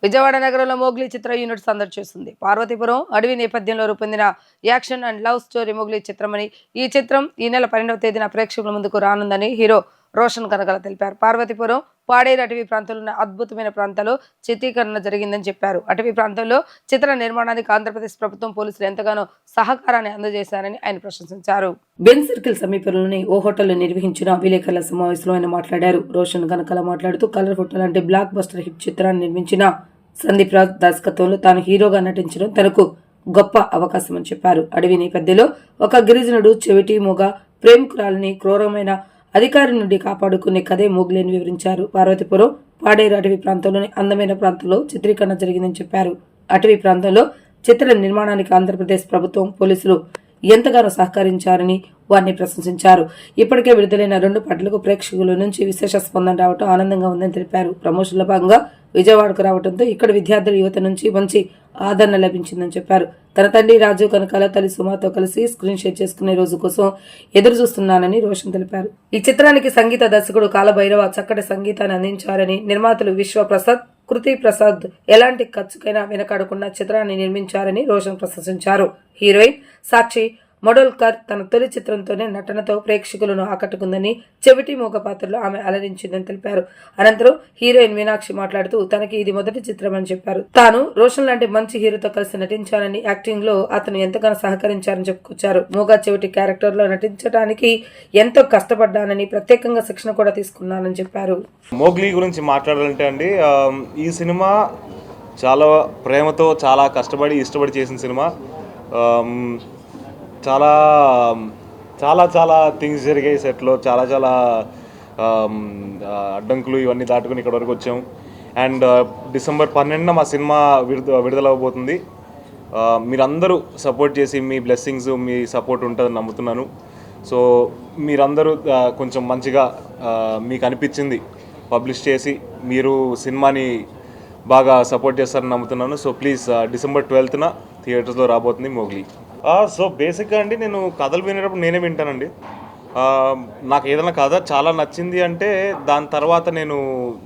విజయవాడ నగరంలో మోగ్లీ చిత్ర యూనిట్ సందడి చేస్తుంది. పార్వతీపురం అడవి నేపథ్యంలో రూపొందిన action and love story Mowgli చిత్రమని, ఈ చిత్రం ఈ నెల 12వ తేదీన ప్రేక్షకుల ముందుకు రానుందని హీరో రోషన్ కనగల తెలిపారు. పార్వతీపురం పాడేరు అటవీ ప్రాంతంలోని అద్భుతమైన ప్రాంతాల్లో చిత్రీకరణ జరిగిందని చెప్పారు. అటవీ ప్రాంతంలో చిత్ర నిర్మాణానికి ఆంధ్రప్రదేశ్ ప్రభుత్వం పోలీసులు ఎంతగానో సహకారాన్ని అందజేశారని ఆయన ప్రశంసించారు. బెన్ సర్కిల్ సమీపంలోని ఓ హోటల్లో నిర్వహించిన విలేకరుల సమావేశంలో ఆయన మాట్లాడారు. రోషన్ కనకల మాట్లాడుతూ కలర్ ఫోటో లాంటి బ్లాక్ బస్టర్ హిట్ చిత్రాన్ని నిర్మించిన సందీప్ రాజ్ దర్శకత్వంలో తాను హీరోగా నటించడం తనకు గొప్ప అవకాశం అని చెప్పారు. అడవి నేపథ్యంలో ఒక గిరిజనుడు చెవిటి మూగ ప్రేమికురాలని క్రూరమైన అధికారి నుండి కాపాడుకునే కథే మోగ్లీ అని వివరించారు. పార్వతీపురం పాడేరు అటవీ ప్రాంతంలోని అందమైన ప్రాంతంలో చిత్రీకరణ జరిగిందని చెప్పారు. అటవీ ప్రాంతంలో చిత్ర నిర్మాణానికి ఆంధ్రప్రదేశ్ ప్రభుత్వం పోలీసులు ఎంతగానో సహకరించారని వారిని ప్రశంసించారు. ఇప్పటికే విడుదలైన 2 పాటలకు ప్రేక్షకుల నుంచి విశేష స్పందన రావడం ఆనందంగా ఉందని తెలిపారు. ప్రమోషన్ల భాగంగా విజయవాడకు రావడంతో ఇక్కడ విద్యార్థుల యువత నుంచి మంచి ఆదరణ లభించిందని చెప్పారు. తన తండ్రి రాజు కనకాల తల్లి సుమాతో కలిసి స్క్రీన్ షేర్ చేసుకునే రోజు కోసం ఎదురు చూస్తున్నానని రోషన్ తెలిపారు. ఈ చిత్రానికి సంగీత దర్శకుడు కాలభైరవ చక్కటి సంగీతాన్ని అందించారని, నిర్మాతలు విశ్వప్రసాద్, కృతి ప్రసాద్ ఎలాంటి ఖర్చుకైనా వెనకాడకుండా చిత్రాన్ని నిర్మించారని రోషన్ ప్రశంసించారు. హీరోయిన్ సాక్షి మొడోల్కర్ తన తొలి చిత్రంతోనే నటనతో ప్రేక్షకులను ఆకట్టుకుందని, చెవిటి మూగ పాత్రలో ఆమె అలరించిందని తెలిపారు. అనంతరం హీరోయిన్ మీనాక్షి మాట్లాడుతూ తనకి ఇది మొదటి చిత్రం అని చెప్పారు. తాను రోషన్ లాంటి మంచి హీరోతో కలిసి నటించానని, యాక్టింగ్ లో అతను ఎంతగానో సహకరించారని చెప్పుకొచ్చారు. మూగ చెవిటి క్యారెక్టర్ లో నటించడానికి ఎంతో కష్టపడ్డానని, ప్రత్యేకంగా శిక్షణ కూడా తీసుకున్నానని చెప్పారు. మోగ్లీ గురించి మాట్లాడాలంటే అండి, ఈ సినిమా చాలా ప్రేమతో చాలా కష్టపడి ఇష్టపడి చేసిన సినిమా. చాలా చాలా చాలా థింగ్స్ జరిగాయి సెట్లో. చాలా చాలా అడ్డంకులు ఇవన్నీ దాటుకుని ఇక్కడ వరకు వచ్చాం. అండ్ డిసెంబర్ 12న మా సినిమా విడుదలవబోతుంది. మీరందరూ సపోర్ట్ చేసి, మీ బ్లెస్సింగ్స్, మీ సపోర్ట్ ఉంటుందని నమ్ముతున్నాను. సో మీరందరూ కొంచెం మంచిగా మీకు అనిపించింది పబ్లిష్ చేసి మీరు సినిమాని బాగా సపోర్ట్ చేస్తారని నమ్ముతున్నాను. సో ప్లీజ్, డిసెంబర్ 12న థియేటర్స్లో రాబోతుంది మోగ్లీ. సో బేసిక్గా అండి, నేను కథలు వినేటప్పుడు నేనే వింటానండి. నాకు ఏదైనా కథ చాలా నచ్చింది అంటే దాని తర్వాత నేను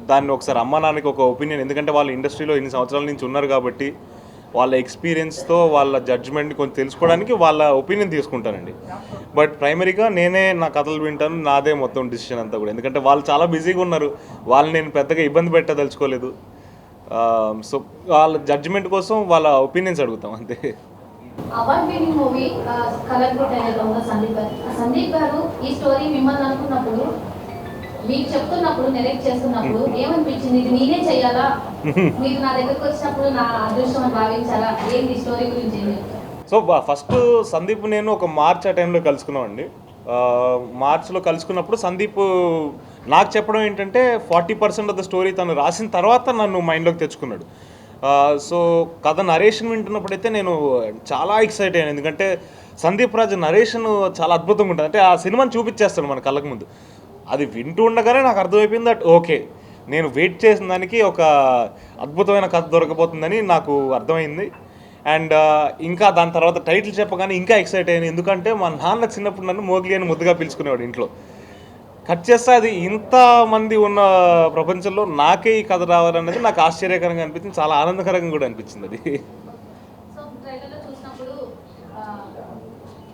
దాన్ని ఒకసారి అమ్మ నాన్నకి ఒక ఒపీనియన్, ఎందుకంటే వాళ్ళు ఇండస్ట్రీలో ఇన్ని సంవత్సరాల నుంచి ఉన్నారు కాబట్టి వాళ్ళ ఎక్స్పీరియన్స్తో వాళ్ళ జడ్జ్మెంట్ని కొంచెం తెలుసుకోవడానికి వాళ్ళ ఒపీనియన్ తీసుకుంటానండి. బట్ ప్రైమరీగా నేనే నా కథలు వింటాను, నాదే మొత్తం డిసిషన్ అంతా కూడా. ఎందుకంటే వాళ్ళు చాలా బిజీగా ఉన్నారు, వాళ్ళని నేను పెద్దగా ఇబ్బంది పెట్టదలుచుకోలేదు. సో వాళ్ళ జడ్జ్మెంట్ కోసం వాళ్ళ ఒపీనియన్స్ అడుగుతాం అంతే. Award winning movie colour good director Sandeep గారు ఈ స్టోరీ మిమ్మల్ని అనుకున్నప్పుడు, మీకు చెప్తున్నప్పుడు, నెరేట్ చేస్తున్నప్పుడు ఏమనిపించింది? ఇది నేనే చెయ్యాలా, మీరు నా దగ్గరకు వచ్చినప్పుడు నా అదృష్టం అని భావించాలా? ఏంటి స్టోరీ గురించి? సో ఫస్ట్ సందీప్ నేను ఒక మార్చ్ ఆ టైంలో కలుసుకున్నామండి. మార్చ్లో కలుసుకున్నప్పుడు సందీప్ నాకు చెప్పడం ఏంటంటే 40% ఆఫ్ ద స్టోరీ తను రాసిన తర్వాత నన్ను మైండ్లోకి తెచ్చుకున్నాడు. సో కథ నరేషన్ వింటున్నప్పుడైతే నేను చాలా ఎక్సైట్ అయ్యాను. ఎందుకంటే సందీప్ రాజు నరేషన్ చాలా అద్భుతంగా ఉంటుంది. అంటే ఆ సినిమాని చూపించేస్తాడు మన కళ్ళకు ముందు. అది వింటూ ఉండగానే నాకు అర్థమైపోయింది దట్ ఓకే, నేను వెయిట్ చేసిన దానికి ఒక అద్భుతమైన కథ దొరకబోతుందని నాకు అర్థమైంది. అండ్ ఇంకా దాని తర్వాత టైటిల్ చెప్పగానే ఇంకా ఎక్సైట్ అయ్యాను. ఎందుకంటే మా నాన్న చిన్నప్పుడు నన్ను మోగ్లీ అని ముద్దుగా పిలుచుకునేవాడు ఇంట్లో. కట్ చేస్తే అది ఇంతమంది ఉన్న ప్రపంచంలో నాకే ఈ కథ రావాలన్నది నాకు ఆశ్చర్యకరంగా అనిపించింది, చాలా ఆనందకరంగా కూడా అనిపించింది అది. సో ట్రైలర్లో చూసినప్పుడు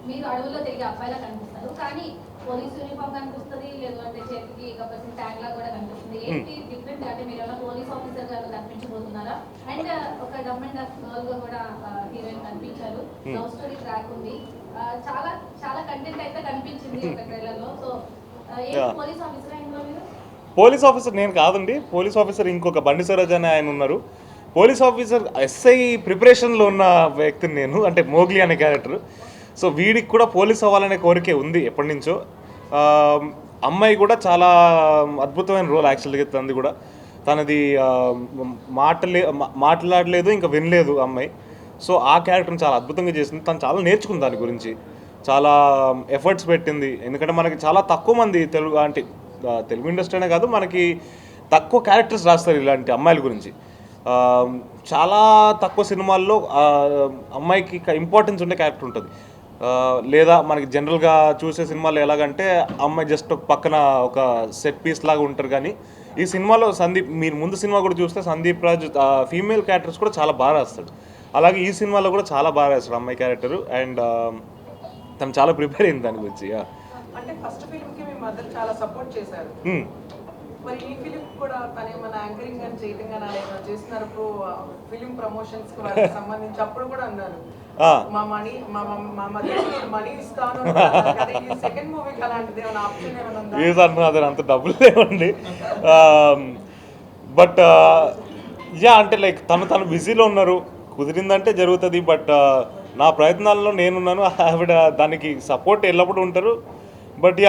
మీరు అడవుల్లో తిరిగే అబ్బాయిలా కనిపిస్తారు, కానీ పోలీస్ యూనిఫామ్ కనిపిస్తుంది, లేదు అంటే చేతికి కప్పసిన ట్యాగ్ లా కూడా కనిపిస్తుంది. ఏంటి డిఫరెంట్? అంటే మీరు ఏమైనా పోలీస్ ఆఫీసర్ గారు కనిపించబోతున్నారా? అండ్ ఒక డమ్ అండ్ డస్ట్ గర్ల్ గా కూడా హీరోయిన్ కనిపించారు. లవ్ స్టోరీ ట్రాక్ ఉంది, చాలా చాలా కంటెంట్ అయితే కనిపించింది ఒక ట్రైలర్లో. సో పోలీస్ ఆఫీసర్ నేను కాదండి, పోలీస్ ఆఫీసర్ ఇంకొక బండి సరోజ్ అని ఆయన ఉన్నారు. పోలీస్ ఆఫీసర్ ఎస్ఐ ప్రిపరేషన్లో ఉన్న వ్యక్తిని నేను, అంటే మోగ్లీ అనే క్యారెక్టర్. సో వీడికి కూడా పోలీస్ అవ్వాలనే కోరికే ఉంది ఎప్పటి నుంచో. అమ్మాయి కూడా చాలా అద్భుతమైన రోల్ యాక్చువల్గా తనది కూడా. తనది మాట్లాడలేదు, ఇంకా వినలేదు అమ్మాయి. సో ఆ క్యారెక్టర్ని చాలా అద్భుతంగా చేసింది. తను చాలా నేర్చుకుంది దాని గురించి, చాలా ఎఫర్ట్స్ పెట్టింది. ఎందుకంటే మనకి చాలా తక్కువ మంది తెలుగు ఇండస్ట్రీనే కాదు, మనకి తక్కువ క్యారెక్టర్స్ రాస్తారు ఇలాంటి అమ్మాయిల గురించి. చాలా తక్కువ సినిమాల్లో అమ్మాయికి ఇంపార్టెన్స్ ఉండే క్యారెక్టర్ ఉంటుంది. లేదా మనకి జనరల్గా చూసే సినిమాలు ఎలాగంటే అమ్మాయి జస్ట్ పక్కన ఒక సెట్ పీస్ లాగా ఉంటారు, కానీ ఈ సినిమాలో సందీప్, మీరు ముందు సినిమా కూడా చూస్తే సందీప్ రాజ్ ఫీమేల్ క్యారెక్టర్స్ కూడా చాలా బాగా రాస్తాడు. అలాగే ఈ సినిమాలో కూడా చాలా బాగా రాస్తాడు అమ్మాయి క్యారెక్టర్. అండ్ తను చాలా ప్రిపేర్ అయింది దాని గురించి. అంటే ఫస్ట్ ఫిల్మ్ కి మీ మదర్ చాలా సపోర్ట్ చేశారు. మరి ఈ ఫిలిం కూడా తను ఏమైనా యాంకరింగ్ అని చేయడం కానీ ఏమైనా చేసినప్పుడు ఫిలిం ప్రమోషన్స్ కి వాటికి సంబంధించి అప్పుడు కూడా అన్నారు మా మదర్ మనీ ఇస్తాను. ఈ సెకండ్ మూవీకి అలాంటిది ఏమైనా ఆప్షన్ ఏమైనా ఉందా? అదే అంత డబ్బులు లేవండి. బట్ అంటే లైక్ తను బిజీలో ఉన్నారు, కుదిరిందంటే జరుగుతుంది. బట్ నా ప్రయత్నాల్లో నేనున్నాను, ఆవిడ దానికి సపోర్ట్ ఎల్లప్పుడూ ఉంటారు. బట్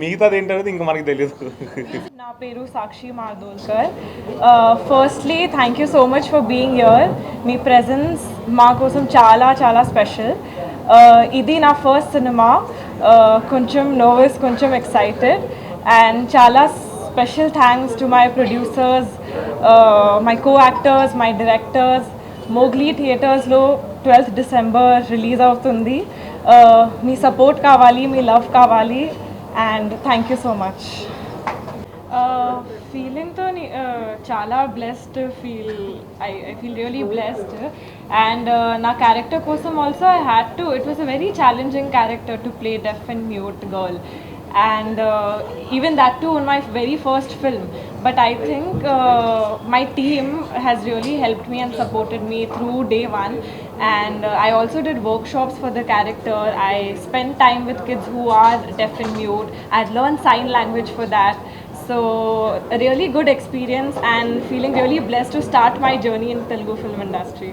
మిగతాది ఏంటనేది ఇంకా మనకి తెలియదు. నా పేరు Sakshi Mardolkar. Firstly thank you so much for being here. మీ ప్రెజెన్స్ మా కోసం చాలా చాలా స్పెషల్. ఇది నా ఫస్ట్ సినిమా, కొంచెం నర్వస్, కొంచెం ఎక్సైటెడ్. అండ్ చాలా special thanks to my producers, my co actors, my directors. Mowgli థియేటర్స్లో 12th December రిలీజ్ అవుతుంది. మీ సపోర్ట్ కావాలి, మీ లవ్ కావాలి. And thank you so much. ఫీలింగ్తో చాలా blessed I feel really blessed. And నా క్యారెక్టర్ కోసం also I had to, it was a very challenging character to play deaf and mute girl. And even that too in my very first film. But I think my team has really helped me and supported me through day one. And I also did workshops for the character. I spent time with kids who are deaf and mute. I'd learned sign language for that. So a really good experience and feeling really blessed to start my journey in Telugu film industry.